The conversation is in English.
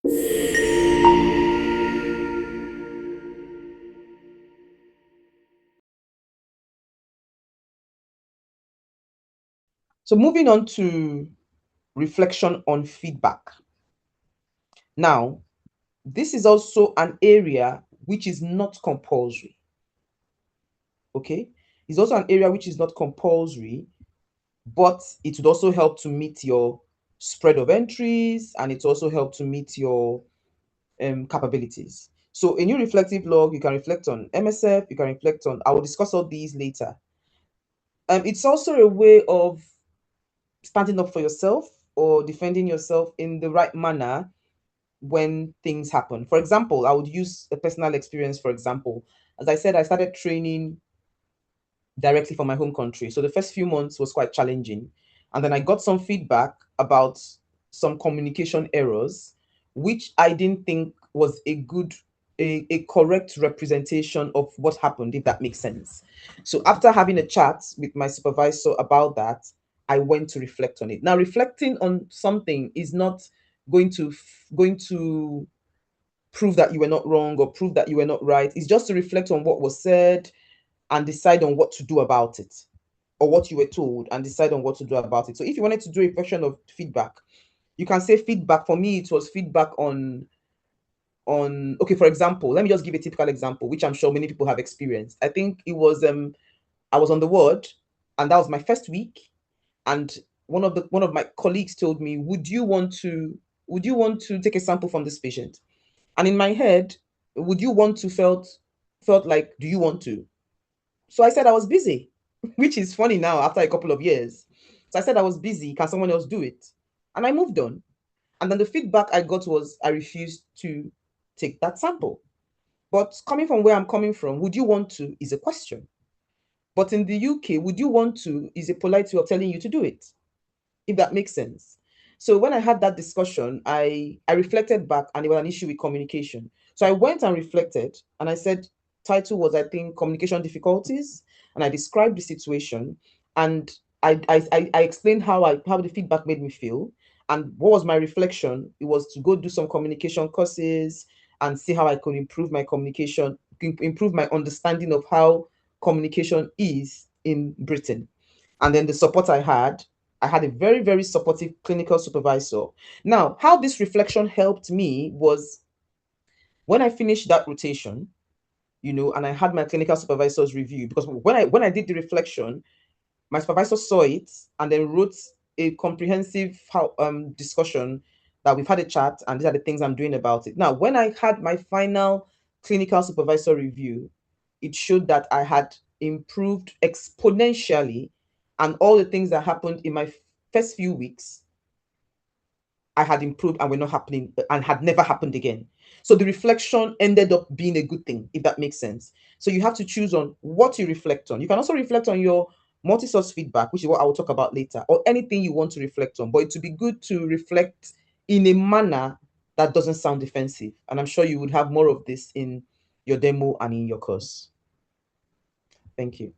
So moving on to reflection on feedback. Now, this is also an area which is not compulsory. Okay, it's also an area which is not compulsory, but it would also help to meet your spread of entries, and it also help to meet your capabilities. So a new reflective log, you can reflect on MSF, you can reflect on, I will discuss all these later. It's also a way of standing up for yourself or defending yourself in the right manner when things happen. For example, I would use a personal experience, for example. As I said, I started training directly from my home country. So the first few months was quite challenging. And then I got some feedback about some communication errors, which I didn't think was a correct representation of what happened, if that makes sense. So after having a chat with my supervisor about that, I went to reflect on it. Now, reflecting on something is not going to prove that you were not wrong or prove that you were not right. It's just to reflect on what was said and decide on what to do about it, or what you were told and decide on what to do about it. So if you wanted to do a version of feedback, you can say feedback. For me, it was feedback on okay, for example, let me just give a typical example, which I'm sure many people have experienced. I think it was I was on the ward, and that was my first week, and one of my colleagues told me, would you want to take a sample from this patient? And in my head, would you want to felt like, do you want to? So I said I was busy, which is funny now after a couple of years. So I said I was busy. Can someone else do it? And I moved on. And then the feedback I got was I refused to take that sample. But coming from where I'm coming from, would you want to is a question. But in the UK, would you want to is a polite way of telling you to do it, if that makes sense. So when I had that discussion, I reflected back, and it was an issue with communication. So I went and reflected, and I said, title was, I think, communication difficulties, and I described the situation, and I explained how the feedback made me feel, and what was my reflection. It was to go do some communication courses and see how I could improve my communication, improve my understanding of how communication is in Britain. And then the support I had a very, very supportive clinical supervisor. Now, how this reflection helped me was when I finished that rotation, and I had my clinical supervisor's review, because when I did the reflection, my supervisor saw it and then wrote a comprehensive discussion that we've had a chat and these are the things I'm doing about it. Now, when I had my final clinical supervisor review, it showed that I had improved exponentially, and all the things that happened in my first few weeks, I had improved and were not happening and had never happened again. So the reflection ended up being a good thing, if that makes sense. So you have to choose on what you reflect on. You can also reflect on your multi-source feedback, which is what I will talk about later, or anything you want to reflect on. But it would be good to reflect in a manner that doesn't sound defensive. And I'm sure you would have more of this in your demo and in your course. Thank you.